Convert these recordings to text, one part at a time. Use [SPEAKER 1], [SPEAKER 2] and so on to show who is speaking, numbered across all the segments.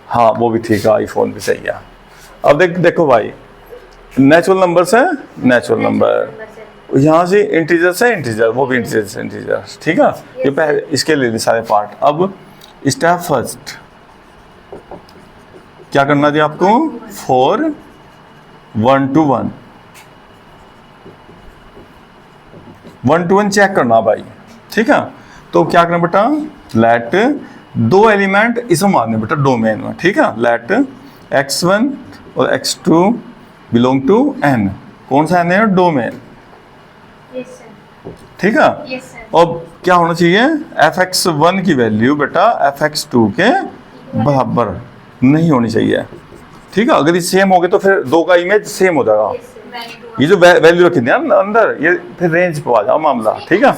[SPEAKER 1] हाँ वो भी ठीक है, आईफोन भी सही है। अब देखो भाई, नेचुरल नंबर से नेचुरल नंबर, यहाँ से इंटीजर से इंटीजर, वो भी इंटीजर से इंटीजर, ठीक है। ये पहले इसके लिए सारे पार्ट। अब स्टेप फर्स्ट क्या करना जी आपको, 4 1 to 1 1 to 1 चेक करना भाई, ठीक है। तो क्या करना बेटा, लेट दो एलिमेंट इसमें मारने बेटा डोमेन में, ठीक है। लेट x1 और x2 बिलोंग टू n, कौन सा n है, डोमेन, ठीक है। अब क्या होना चाहिए, fx1 की वैल्यू बेटा fx2 के बराबर नहीं होनी चाहिए, ठीक है। अगर ये सेम हो गए तो फिर दो का इमेज सेम हो जाएगा। ये जो वैल्यू रखी थी ना अंदर, ये फिर रेंज पे आ जाओ मामला, ठीक है।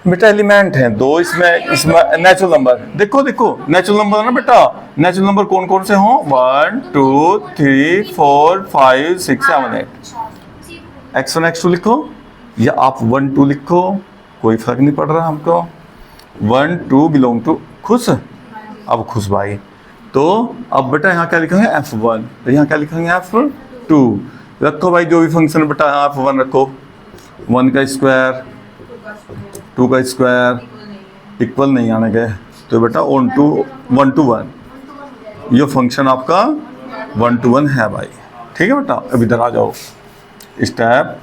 [SPEAKER 1] बेटा एलिमेंट हैं दो इसमें नेचुरल नंबर, देखो नेचुरल नंबर है ना बेटा। नेचुरल नंबर कौन कौन से हों, 1 2 3 4 5 6 7 8। x1 x2 लिखो या आप 1 2 लिखो, कोई फर्क नहीं पड़ रहा हमको। 1 2 बिलोंग टू खुश, अब खुश भाई। तो अब बेटा यहाँ क्या लिखेंगे, f1, तो यहाँ क्या लिखेंगे, f2। रखो भाई जो भी फंक्शन बेटा, f1 रखो, 1 का स्क्वायर 2 का स्क्वायर इक्वल नहीं आने गए, तो बेटा 1 to 1 ये फंक्शन आपका 1 to 1 है भाई, ठीक है बेटा। अब इधर आ जाओ, स्टेप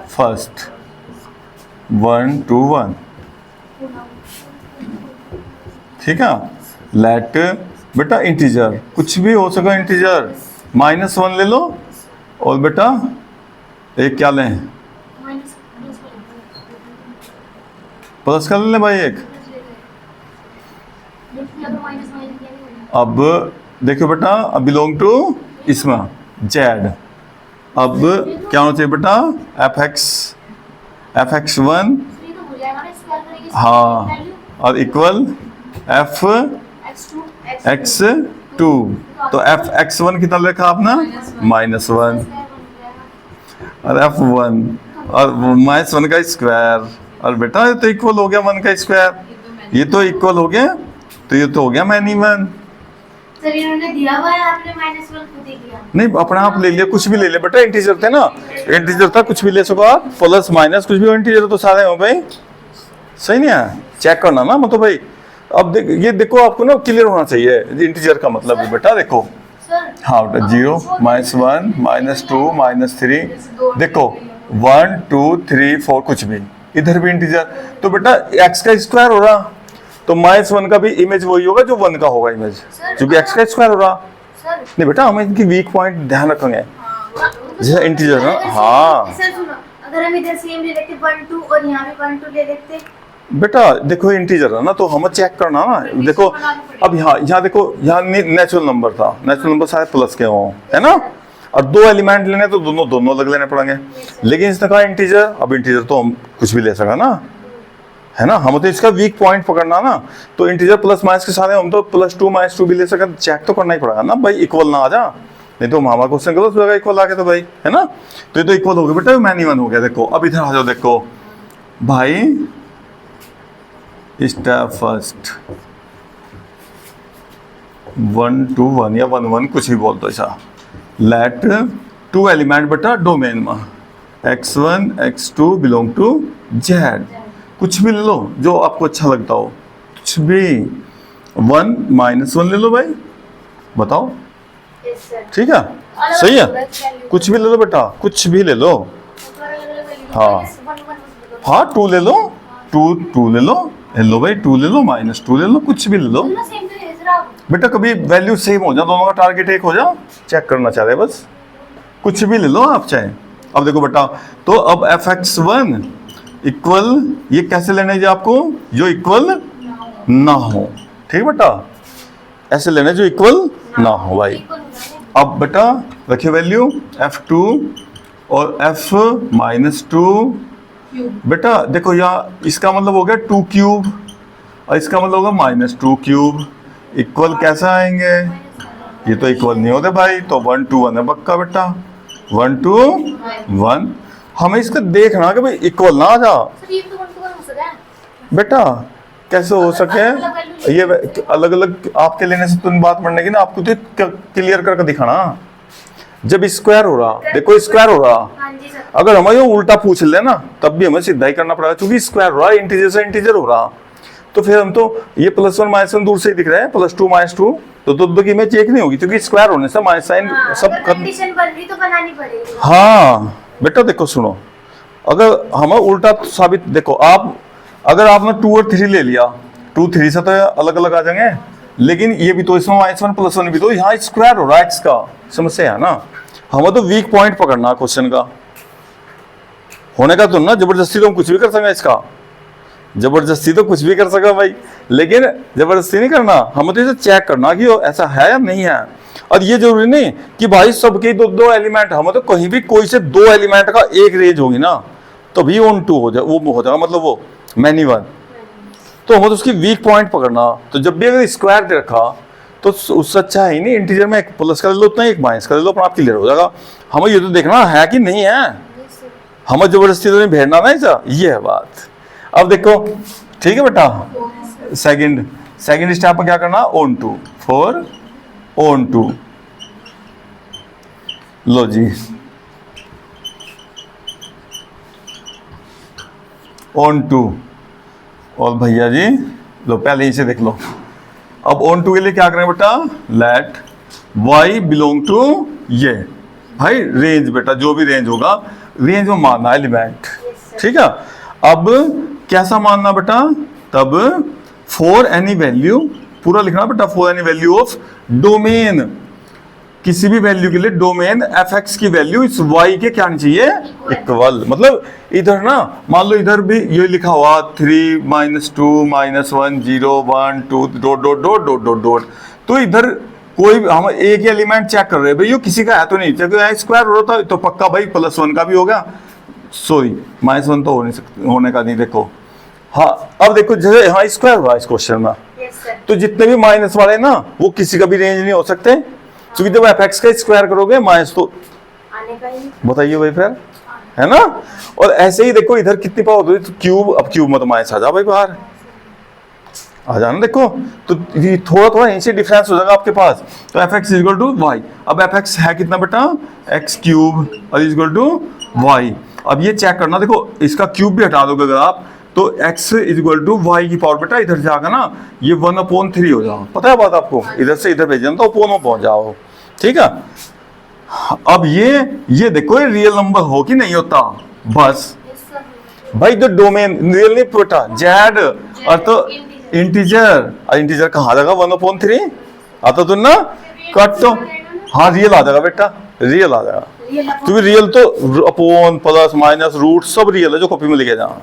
[SPEAKER 1] फर्स्ट 1 to 1, ठीक है। लेट बेटा इंटीजर, कुछ भी हो सका इंटीजर, -1 ले लो, और बेटा एक क्या लें, प्लस कर ले भाई एक। अब देखो बेटा, अब बिलोंग टू इसमें जेड, अब क्या होना चाहिए बेटा, fx1 हाँ, और इक्वल fx2, तो fx1 कितना लिखा आपने, -1, और f1 और -1 का स्क्वायर, और बेटा ये तो इक्वल हो गया 1 का स्क्वायर, ये तो इक्वल हो गया, तो ये तो हो गया मैन इवन।
[SPEAKER 2] सर इन्होंने दिया हुआ है, आपने -1 खुद ही किया।
[SPEAKER 1] नहीं अपना आप ले लिया, कुछ भी ले लिया बेटा, इंटीजर थे ना, इंटीजर था, कुछ भी ले सको आप, प्लस माइनस कुछ भी हो, इंटीजर तो सारे हो भाई, सही नहीं है, चेक करना ना मतलब भाई। अब ये देखो आपको ना क्लियर होना चाहिए इंटीजर का मतलब है बेटा, देखो हाँ बेटा 0 -1 -2 -3, देखो 1 2 3 4 कुछ भी, इधर भी इंटीजर, तो बेटा x का स्क्वायर हो रहा, तो -1 का भी इमेज वही होगा जो 1 का होगा इमेज, क्योंकि x का स्क्वायर हो रहा। नहीं बेटा हम इनकी वीक पॉइंट ध्यान रखेंगे, जैसे इंटीजर ना, हाँ
[SPEAKER 2] सर सुनो, अगर हम इधर सेम ले लेते 1 2 और यहाँ भी 1 2 ले लेते
[SPEAKER 1] बेटा, देखो इंटीजर है ना, तो हमें चेक करना ना, देखो अब यहाँ देखो, यहाँ नेचुरल नंबर था, नेचुरल नंबर सारे प्लस के हों, है ना, और दो एलिमेंट लेने तो दोनों अलग लेने पड़ेंगे, लेकिन इसने कहा इंटीजर, अब इंटीजर तो हम कुछ भी ले सका ना, है ना, हम तो इसका वीक पॉइंट पकड़ना ना, तो इंटीजर प्लस माइनस के सारे हम तो +2 -2 भी ले सका, चेक तो करना ही पड़ेगा ना भाई, इक्वल ना आ जा, नहीं तो हमारा क्वेश्चन गलत हो जाएगा इक्वल आके, तो भाई है ना, तो ये तो इक्वल हो गया बेटा, मैन इवन हो गया। देखो अब इधर आ जाओ, देखो भाई स्टेप फर्स्ट 1 to 1 या 1 1 कुछ भी बोल दो ऐसा, लेट 2 एलिमेंट बेटा डोमेन में, x1 x2 belong to z, कुछ भी ले लो जो आपको अच्छा लगता हो, कुछ भी 1 -1 ले लो भाई, बताओ, ठीक है, सही है, कुछ भी ले लो बेटा, कुछ भी ले लो, हाँ 2 ले लो, 2 ले लो, लो भाई 2 ले लो, -2 ले लो, कुछ भी ले लो बेटा, कभी वैल्यू सेम हो जाए, दोनों का टारगेट एक हो जाए, चेक करना चाह रहे बस, कुछ भी ले लो आप चाहे। अब देखो बेटा, तो अब fx1 इक्वल, ये कैसे लेने चाहिए आपको, जो इक्वल ना हो, ठीक बेटा, ऐसे लेने जो इक्वल ना हो भाई। अब बेटा रखिए वैल्यू f2 और f-2, बेटा देखो यहाँ इसका मतलब हो गया 2 क्यूब, और इसका मतलब होगा -2 क्यूब, इक्वल कैसे आएंगे, ये तो इक्वल नहीं होते भाई, तो 1 to 1 है पक्का बेटा, 1 to 1, हमें इसका देखना कि भाई इक्वल ना आ जा बेटा, कैसे हो सके, ये अलग अलग आपके लेने से तुम बात पढ़ने की ना, आपको तो क्लियर करके दिखाना। जब स्क्वायर हो रहा, देखो स्क्वायर हो रहा,
[SPEAKER 2] हाँ जी सर।
[SPEAKER 1] अगर हमें ये उल्टा पूछ ले ना तब भी हमें सीधा ही करना पड़ेगा, क्योंकि स्क्वायर हो रहा है, इंटीजर से इंटीजर हो रहा। तो फिर हम तो ये +1 -1 दूर से ही दिख रहा है, +2 -2, तो दो की इमेज एक नहीं होगी, क्योंकि स्क्वायर होने से माइनस साइन
[SPEAKER 2] हाँ,
[SPEAKER 1] सब
[SPEAKER 2] अगर कंडीशन बन रही तो बनानी पड़ेगी।
[SPEAKER 1] हाँ बेटा देखो सुनो, अगर हमें उल्टा साबित, देखो आप अगर आपने 2 और 3 ले लिया, 2 3 से तो अलग अलग आ जाएंगे, लेकिन ये भी तो इसमें -1 +1 भी तो यहाँ स्क्वायर हो रहा है, x का समस्या है ना। हमें तो वीक पॉइंट पकड़ना क्वेश्चन का, होने का तो ना जबरदस्ती तो हम कुछ भी कर सकते, इसका जबरदस्ती तो कुछ भी कर सका भाई, लेकिन जबरदस्ती नहीं करना, हमें तो इसे चेक करना कि ऐसा है या नहीं है। और ये जरूरी नहीं कि भाई सबके दो एलिमेंट, हमें तो कहीं भी कोई से 2 एलिमेंट का एक रेंज होगी ना तो भी ऑन 2 हो जाए, वो हो जाएगा, मतलब वो मैनी वन। तो हमें तो उसकी वीक पॉइंट पकड़ना, तो जब भी अगर स्क्वायर दे रखा तो उससे अच्छा है ही नहीं, इंटीजर में एक प्लस कर लो उतना, एक माइनस कर लो, अपना आप क्लियर हो जाएगा। हमें ये तो देखना है कि नहीं है, हमें जबरदस्ती तो नहीं भेजना ना ऐसा, ये है बात। अब देखो ठीक है बेटा, सेकंड स्टेप में क्या करना, ऑन 2 फॉर ऑन 2, लो जी ऑन 2, और भैया जी लो पहले इसे देख लो। अब ऑन 2 के लिए क्या करें बेटा, लेट y बिलोंग टू ये, भाई रेंज बेटा जो भी रेंज होगा, रेंज में मानना एलिमेंट, ठीक है। अब कैसा मानना बेटा, तब फॉर एनी वैल्यू, पूरा लिखना बेटा, for any value of domain, किसी भी वैल्यू के लिए डोमेन fx की वैल्यू इस y के क्या चाहिए, इक्वल। मतलब इधर ना मान लो इधर भी ये लिखा हुआ 3 -2 -1 0 1 2 dot dot dot dot dot dot, तो इधर कोई हम एक ही एलिमेंट चेक कर रहे हैं भाई, ये किसी का है तो नहीं, क्योंकि स्क्वायर हो रहा था तो पक्का भाई +1 का भी होगा, सॉरी -1 तो हो नहीं सकता, होने का नहीं। देखो हाँ, अब देखो जैसे हाँ स्क्वायर हुआ इस क्वेश्चन में, तो जितने भी माइनस वाले ना वो किसी का भी रेंज नहीं हो सकते, क्योंकि जब fx का स्क्वायर करोगे माइनस तो
[SPEAKER 2] आने का ही,
[SPEAKER 1] बताइए भाई फिर, है ना। और ऐसे ही देखो इधर कितनी पावर होती है, क्यूब, अब क्यूब में तो माइनस आ जा भाई बाहर, आ जाना देखो, तो ये थोड़ा थोड़ा यहीं से डिफरेंस हो जाएगा आपके पास। तो fx इक्वल टू वाई, अब fx है कितना बेटा, x क्यूब और इक्वल टू वाई। अब ये चेक करना, देखो इसका क्यूब भी हटा दोगे अगर आप, तो x इक्वल टू वाई की पावर बेटा इधर जाएगा ना, ये 1/3 हो जाओ, पता है बात आपको, इधर से इधर भेजना तो अपॉन में पहुंच जाओ, ठीक है। अब ये देखो ये रियल नंबर हो कि नहीं होता, बस भाई जो डोमेन रियल नहीं बेटा, जेड और तो इंटीजर कहाँ जाएगा, 1/3 आता तो ना, कट तो हाँ रियल आ जाएगा बेटा, रियल आ जाएगा, क्योंकि रियल तो अपॉन प्लस माइनस रूट सब रियल है जो कॉपी में लिखे जाओ,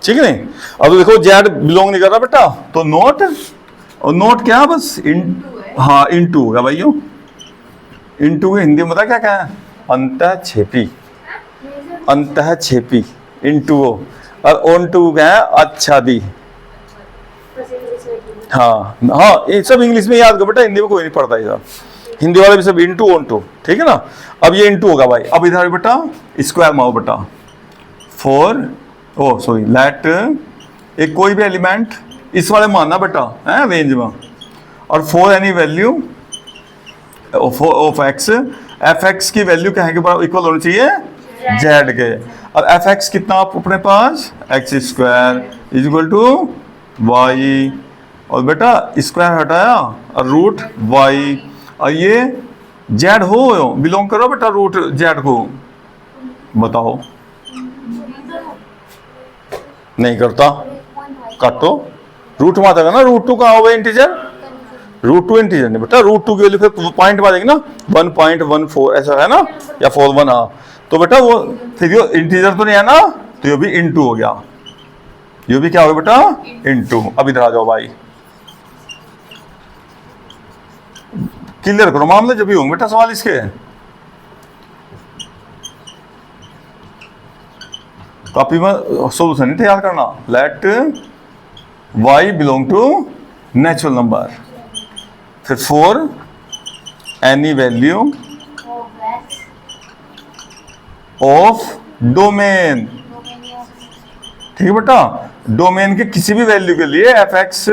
[SPEAKER 1] ठीक है नहीं। अब देखो जेड बिलोंग नहीं कर रहा बेटा, तो नोट, और नोट क्या बस हाँ इनटू होगा भाई, इनटू हिंदी में पता क्या है, अंतःक्षेपी, अंतःक्षेपी इनटू, और ऑन टू क्या है, आच्छादी। हाँ हाँ ये सब इंग्लिश में याद करो बेटा, हिंदी में कोई नहीं पढ़ता ये, हिंदी वाले भी सब इनटू ऑन टू, ठीक है ना। अब ये इनटू होगा भाई, अब इधर बेटा स्क्वायर में हो बेटा, फॉर ओ सॉरी लेट एक कोई भी एलिमेंट इस वाले मानना बेटा है रेंज में, और for any value of x, fx की वैल्यू क्या है के बराबर इक्वल होनी चाहिए z के। अब fx कितना आप अपने पास, x square is equal to y, और बेटा स्क्वायर हटाया और रूट y, और ये z हो बिलोंग करो बेटा रूट z को, बताओ नहीं करता, काटो, रूट में आ जाएगा ना, रूट 2 कहाँ होगा इंटीजर, रूट 2 इंटीजर नहीं बेटा, रूट 2 की वैल्यू फिर पॉइंट में आ जाएगी ना, 1.14 ऐसा है ना, या 41, हाँ तो बेटा वो फिर ये इंटीजर तो नहीं है ना, तो ये भी इनटू हो गया, ये भी क्या होगा बेटा इनटू। अब इधर आ जाओ भाई, क्लियर करो मामले जब भी होंगे बेटा सवाल इसके, कॉपी में सोल्यूशन नहीं तैयार करना, let y belong to natural number, फिर for any value of domain, ठीक है बेटा, डोमेन के किसी भी वैल्यू के लिए एफ एक्स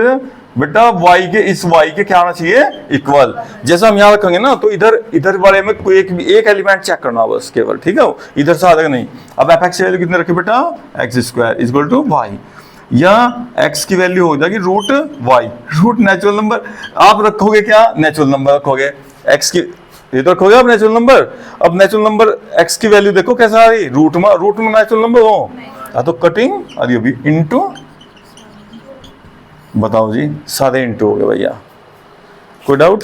[SPEAKER 1] बेटा y के इस y के क्या होना चाहिए इक्वल। जैसा हम यहाँ रखेंगे ना तो इधर इधर वाले में कोई एक एलिमेंट चेक करना बस केवल, ठीक है, इधर से आएगा नहीं। अब एफ एक्स की वैल्यू कितने रखे बेटा X square is equal to Y, या x की वैल्यू हो जाएगी root Y, root natural number आप रखोगे क्या नेचुरल नंबर रखोगे, x की ये तो रखोगे आप नेचुरल नंबर। अब नेचुरल नंबर x की वैल्यू देखो कैसा आ रही, रूट में नेचुरल नंबर हो तो कटिंग अरे अभी इंटू, बताओ जी सारे इंटू हो गए भैया, कोई डाउट।